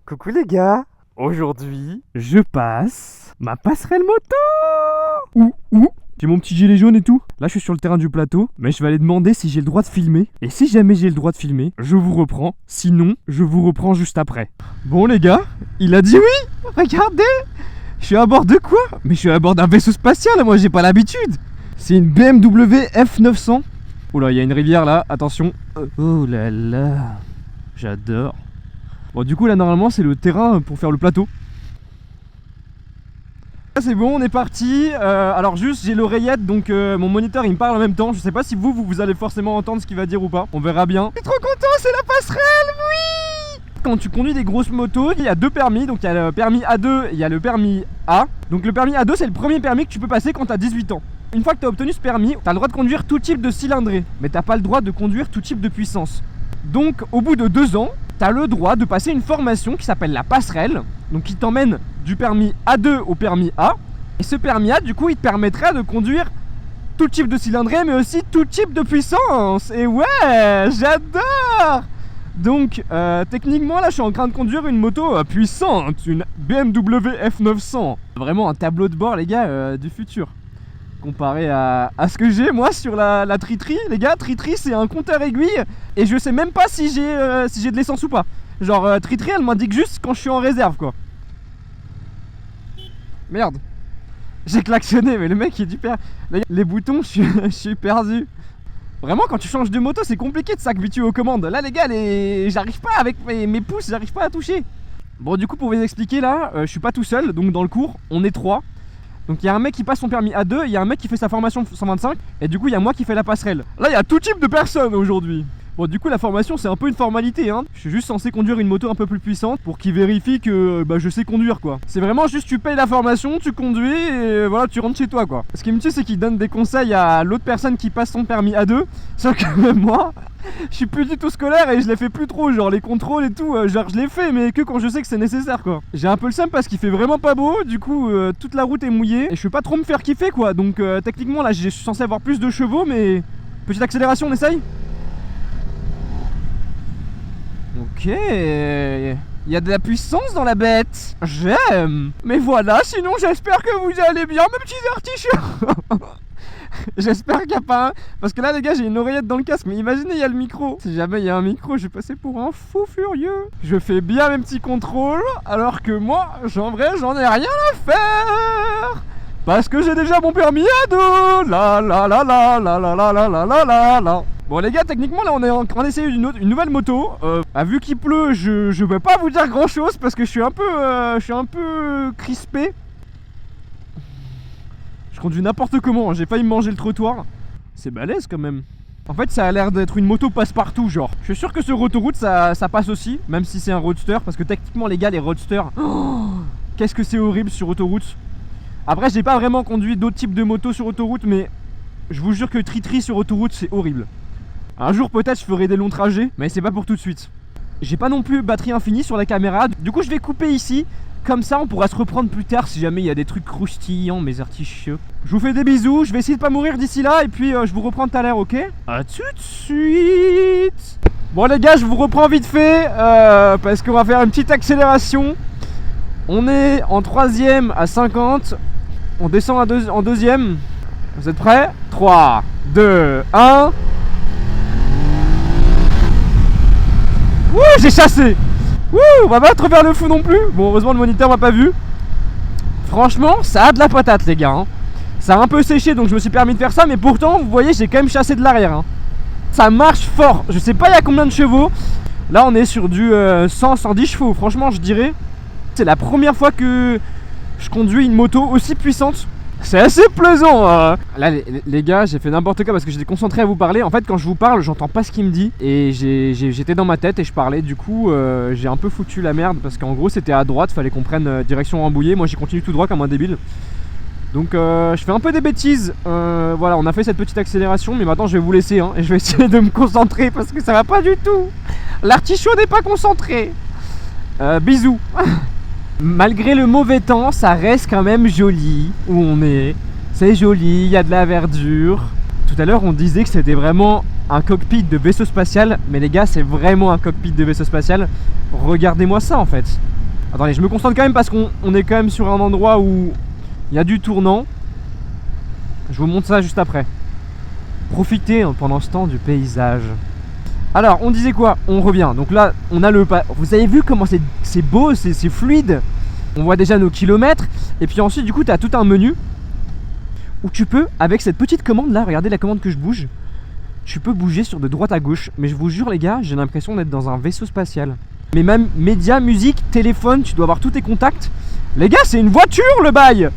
Coucou les gars, aujourd'hui je passe ma passerelle moto. Ouh. J'ai mon petit gilet jaune et tout. Là je suis sur le terrain du plateau, mais je vais aller demander si j'ai le droit de filmer. Et si jamais j'ai le droit de filmer, je vous reprends. Sinon, je vous reprends juste après. Bon les gars, il a dit oui. Regardez, je suis à bord de quoi? Mais je suis à bord d'un vaisseau spatial, moi j'ai pas l'habitude. C'est une BMW F900. Oula, il y a une rivière là, attention. Oh là là, j'adore. Bon du coup là normalement c'est le terrain pour faire le plateau. C'est bon, on est parti. Alors juste j'ai l'oreillette donc mon moniteur il me parle en même temps. Je sais pas si vous allez forcément entendre ce qu'il va dire ou pas. On verra bien. Je suis trop content, c'est la passerelle, oui. Quand tu conduis des grosses motos, il y a deux permis. Donc il y a le permis A2 et il y a le permis A. Donc le permis A2 c'est le premier permis que tu peux passer quand tu as 18 ans. Une fois que tu as obtenu ce permis, tu as le droit de conduire tout type de cylindrée. Mais t'as pas le droit de conduire tout type de puissance. Donc au bout de 2 ans, t'as le droit de passer une formation qui s'appelle la passerelle, donc qui t'emmène du permis A2 au permis A. Et ce permis A, du coup, il te permettrait de conduire tout type de cylindrée, mais aussi tout type de puissance. Et ouais, j'adore. Donc, techniquement, là, je suis en train de conduire une moto puissante, une BMW F900. Vraiment un tableau de bord, les gars, du futur. Comparé à ce que j'ai moi sur la Tri-Tri. Les gars, Tri-Tri c'est un compteur aiguille. Et je sais même pas si j'ai de l'essence ou pas. Genre Tri-Tri elle m'indique juste quand je suis en réserve quoi. Merde, j'ai klaxonné mais le mec il est du père. Les boutons je suis perdu. Vraiment quand tu changes de moto c'est compliqué de s'habituer aux commandes. Là les gars j'arrive pas avec mes pouces, j'arrive pas à toucher. Bon du coup pour vous expliquer là, je suis pas tout seul. Donc dans le cours on est 3. Donc il y a un mec qui passe son permis A2, il y a un mec qui fait sa formation 125 et du coup il y a moi qui fais la passerelle. Là il y a tout type de personnes aujourd'hui. Bon du coup la formation c'est un peu une formalité hein. Je suis juste censé conduire une moto un peu plus puissante pour qu'il vérifie que je sais conduire quoi. C'est vraiment juste tu payes la formation, tu conduis et voilà tu rentres chez toi quoi. Ce qui me tue c'est qu'il donne des conseils à l'autre personne qui passe son permis A2. Sauf que même moi je suis plus du tout scolaire et je les fais plus trop, genre les contrôles et tout, genre je les fais mais que quand je sais que c'est nécessaire quoi. J'ai un peu le seum parce qu'il fait vraiment pas beau, du coup toute la route est mouillée et je peux pas trop me faire kiffer quoi. Donc techniquement là je suis censé avoir plus de chevaux mais petite accélération on essaye. Ok, il y a de la puissance dans la bête. J'aime. Mais voilà, sinon j'espère que vous allez bien mes petits artichauts. J'espère qu'il n'y a pas un... Parce que là les gars j'ai une oreillette dans le casque. Mais imaginez il y a le micro. Si jamais il y a un micro je vais passer pour un fou furieux. Je fais bien mes petets contrôles. Alors que moi en vrai j'en ai rien à faire. Parce que j'ai déjà mon permis A2. La la la la la la la la la la la. Bon les gars techniquement là on est en train d'essayer une nouvelle moto. Vu qu'il pleut je vais pas vous dire grand chose. Parce que je suis un peu crispé. Je conduis n'importe comment, j'ai failli me manger le trottoir. C'est balèze quand même. En fait ça a l'air d'être une moto passe-partout genre. Je suis sûr que sur autoroute ça passe aussi. Même si c'est un roadster. Parce que techniquement les gars les roadsters qu'est-ce que c'est horrible sur autoroute. Après j'ai pas vraiment conduit d'autres types de motos sur autoroute. Mais je vous jure que Tri-Tri sur autoroute c'est horrible. Un jour peut-être je ferai des longs trajets. Mais c'est pas pour tout de suite. J'ai pas non plus batterie infinie sur la caméra. Du coup je vais couper ici. Comme ça on pourra se reprendre plus tard si jamais il y a des trucs croustillants mes artichauts. Je vous fais des bisous, je vais essayer de pas mourir d'ici là et puis je vous reprends tout à l'heure, ok? A tout de suite. Bon les gars je vous reprends vite fait parce qu'on va faire une petite accélération. On est en 3ème à 50. On descend en 2ème. Vous êtes prêts? 3, 2, 1. Wouh, j'ai chassé. Wouh, on va pas trop vers le fou non plus. Bon heureusement le moniteur m'a pas vu. Franchement ça a de la patate les gars hein. Ça a un peu séché donc je me suis permis de faire ça. Mais pourtant vous voyez j'ai quand même chassé de l'arrière hein. Ça marche fort. Je sais pas il y a combien de chevaux. Là on est sur du 100-110 chevaux. Franchement je dirais c'est la première fois que je conduis une moto aussi puissante. C'est assez plaisant Là les gars j'ai fait n'importe quoi parce que j'étais concentré à vous parler. En fait quand je vous parle j'entends pas ce qu'il me dit. Et j'étais dans ma tête et je parlais. Du coup j'ai un peu foutu la merde. Parce qu'en gros c'était à droite, fallait qu'on prenne direction Rambouillet. Moi j'ai continué tout droit comme un débile. Donc je fais un peu des bêtises. Voilà on a fait cette petite accélération. Mais maintenant je vais vous laisser hein, et je vais essayer de me concentrer. Parce que ça va pas du tout. L'artichaut n'est pas concentré. Bisous. Malgré le mauvais temps, ça reste quand même joli où on est. C'est joli, il y a de la verdure. Tout à l'heure, on disait que c'était vraiment un cockpit de vaisseau spatial. Mais les gars, c'est vraiment un cockpit de vaisseau spatial. Regardez-moi ça en fait. Attendez, je me concentre quand même parce qu'on est quand même sur un endroit où il y a du tournant. Je vous montre ça juste après. Profitez pendant ce temps du paysage. Alors, on disait quoi? On revient. Donc là, on a le... Vous avez vu comment c'est beau, c'est fluide. On voit déjà nos kilomètres. Et puis ensuite, du coup, tu as tout un menu où tu peux, avec cette petite commande là, regardez la commande que je bouge, tu peux bouger sur de droite à gauche. Mais je vous jure les gars, j'ai l'impression d'être dans un vaisseau spatial. Mais même médias, musique, téléphone, tu dois avoir tous tes contacts. Les gars, c'est une voiture le bail.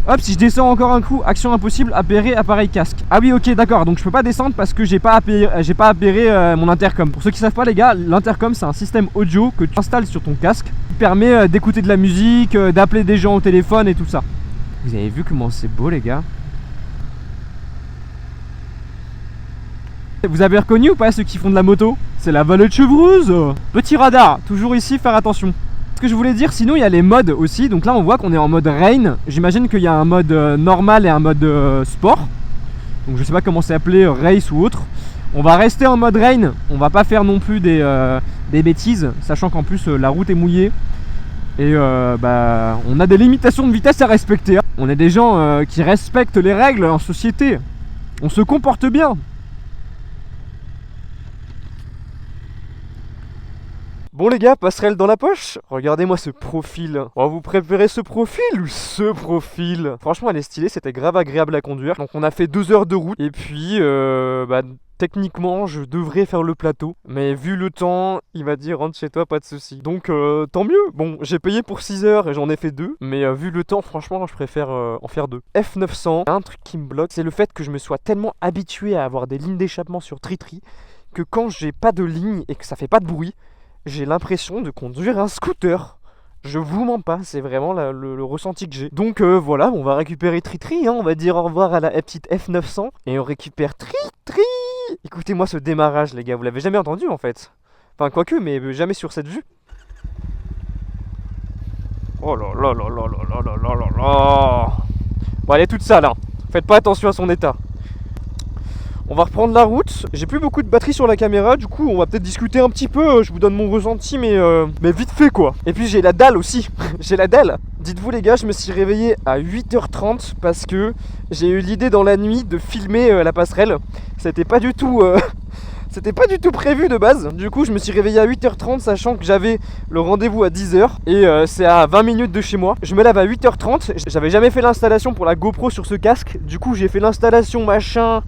Hop, si je descends encore un coup, action impossible, appairer appareil casque. Ah oui, ok, d'accord, donc je peux pas descendre parce que j'ai pas appairé mon intercom. Pour ceux qui savent pas les gars, l'intercom c'est un système audio que tu installes sur ton casque qui permet d'écouter de la musique, d'appeler des gens au téléphone et tout ça. Vous avez vu comment c'est beau les gars? Vous avez reconnu ou pas ceux qui font de la moto? C'est la vallée de Chevreuse. Petit radar, toujours ici, faire attention. Ce que je voulais dire, sinon il y a les modes aussi. Donc là on voit qu'on est en mode rain. J'imagine qu'il y a un mode normal et un mode sport. Donc je sais pas comment c'est appelé, race ou autre. On va rester en mode rain. On va pas faire non plus des bêtises, sachant qu'en plus la route est mouillée. Et on a des limitations de vitesse à respecter. On est des gens qui respectent les règles en société. On se comporte bien. Bon les gars, passerelle dans la poche. Regardez-moi ce profil. Oh, vous préférez ce profil ou ce profil? Franchement elle est stylée, c'était grave agréable à conduire. Donc on a fait 2 heures de route. Et puis techniquement je devrais faire le plateau. Mais vu le temps, il m'a dit rentre chez toi, pas de soucis. Donc tant mieux. Bon, j'ai payé pour 6 heures et j'en ai fait 2. Mais vu le temps, franchement je préfère en faire 2. F900, un truc qui me bloque, c'est le fait que je me sois tellement habitué à avoir des lignes d'échappement sur TriTri que quand j'ai pas de ligne et que ça fait pas de bruit, j'ai l'impression de conduire un scooter. Je vous mens pas, c'est vraiment le ressenti que j'ai. Donc voilà, on va récupérer TriTri, hein, on va dire au revoir à la petite F900. Et on récupère TriTri. Écoutez-moi ce démarrage les gars, vous l'avez jamais entendu en fait. Enfin quoique, mais jamais sur cette vue. Oh là là là là là là là là là. Bon elle est toute sale hein, faites pas attention à son état. On va reprendre la route. J'ai plus beaucoup de batterie sur la caméra, du coup on va peut-être discuter un petit peu. Je vous donne mon ressenti, mais vite fait quoi. Et puis j'ai la dalle aussi. J'ai la dalle. Dites-vous les gars, je me suis réveillé à 8h30 parce que j'ai eu l'idée dans la nuit de filmer la passerelle. C'était pas du tout C'était pas du tout prévu de base. Du coup je me suis réveillé à 8h30 sachant que j'avais le rendez-vous à 10h. Et c'est à 20 minutes de chez moi. Je me lève à 8h30. J'avais jamais fait l'installation pour la GoPro sur ce casque. Du coup j'ai fait l'installation machin,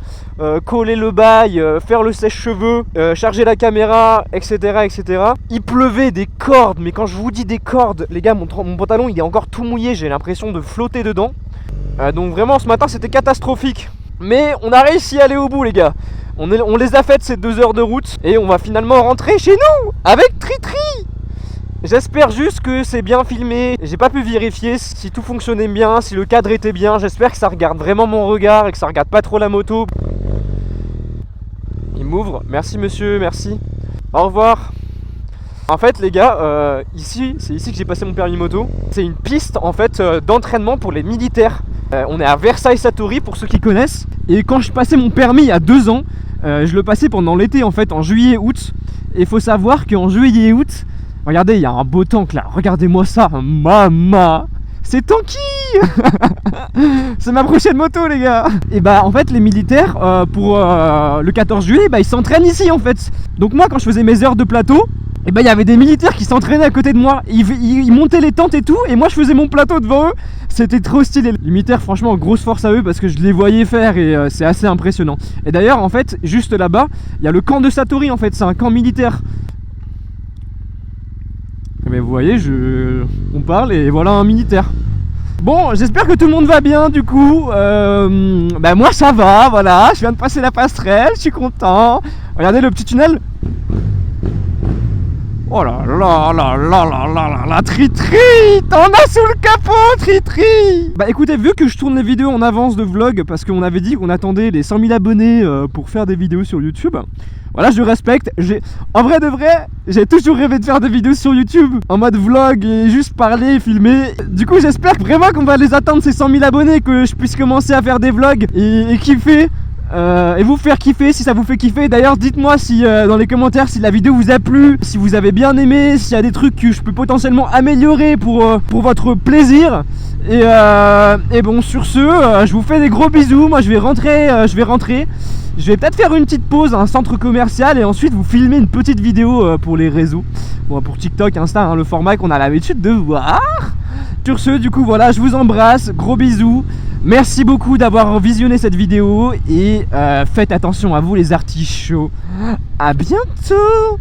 coller le bail, faire le sèche-cheveux, charger la caméra, etc., etc. Il pleuvait des cordes. Mais quand je vous dis des cordes, les gars, mon pantalon il est encore tout mouillé. J'ai l'impression de flotter dedans. Donc vraiment ce matin c'était catastrophique. Mais on a réussi à aller au bout les gars. On les a faites ces 2 heures de route. Et on va finalement rentrer chez nous avec TriTri. J'espère juste que c'est bien filmé. J'ai pas pu vérifier si tout fonctionnait bien, si le cadre était bien. J'espère que ça regarde vraiment mon regard et que ça regarde pas trop la moto. Il m'ouvre, merci monsieur, merci. Au revoir. En fait les gars, c'est ici que j'ai passé mon permis moto. C'est une piste en fait d'entraînement pour les militaires. On est à Versailles-Satory pour ceux qui connaissent. Et quand je passais mon permis il y a 2 ans, je le passais pendant l'été en fait, en juillet-août. Et il faut savoir qu'en juillet-août, regardez, il y a un beau tank là, regardez-moi ça, mama. C'est Tanky. C'est ma prochaine moto les gars. Et bah en fait les militaires pour le 14 juillet ils s'entraînent ici en fait. Donc moi quand je faisais mes heures de plateau, et bah il y avait des militaires qui s'entraînaient à côté de moi. Ils montaient les tentes et tout, et moi je faisais mon plateau devant eux. C'était trop stylé. Les militaires franchement grosse force à eux parce que je les voyais faire et c'est assez impressionnant. Et d'ailleurs en fait juste là-bas il y a le camp de Satory en fait, c'est un camp militaire. Mais vous voyez, on parle et voilà un militaire. Bon, j'espère que tout le monde va bien du coup. Moi ça va, voilà. Je viens de passer la passerelle, je suis content. Regardez le petit tunnel. Oh là là là là là là là, TriTri, t'en as sous le capot, TriTri. Bah écoutez, vu que je tourne les vidéos en avance de vlog, parce qu'on avait dit qu'on attendait les 100 000 abonnés pour faire des vidéos sur YouTube. Voilà, je respecte. En vrai de vrai, j'ai toujours rêvé de faire des vidéos sur YouTube en mode vlog et juste parler, filmer. Du coup, j'espère vraiment qu'on va les atteindre ces 100 000 abonnés, que je puisse commencer à faire des vlogs et kiffer. et vous faire kiffer si ça vous fait kiffer. D'ailleurs dites-moi si dans les commentaires si la vidéo vous a plu, si vous avez bien aimé, s'il y a des trucs que je peux potentiellement améliorer pour votre plaisir. Et bon, sur ce, je vous fais des gros bisous. Moi je vais rentrer. Je vais peut-être faire une petite pause à un centre commercial et ensuite vous filmer une petite vidéo pour les réseaux. Bon, pour TikTok, Insta, hein, le format qu'on a l'habitude de voir. Sur ce, du coup, voilà, je vous embrasse, gros bisous. Merci beaucoup d'avoir visionné cette vidéo et faites attention à vous les artichauts. À bientôt.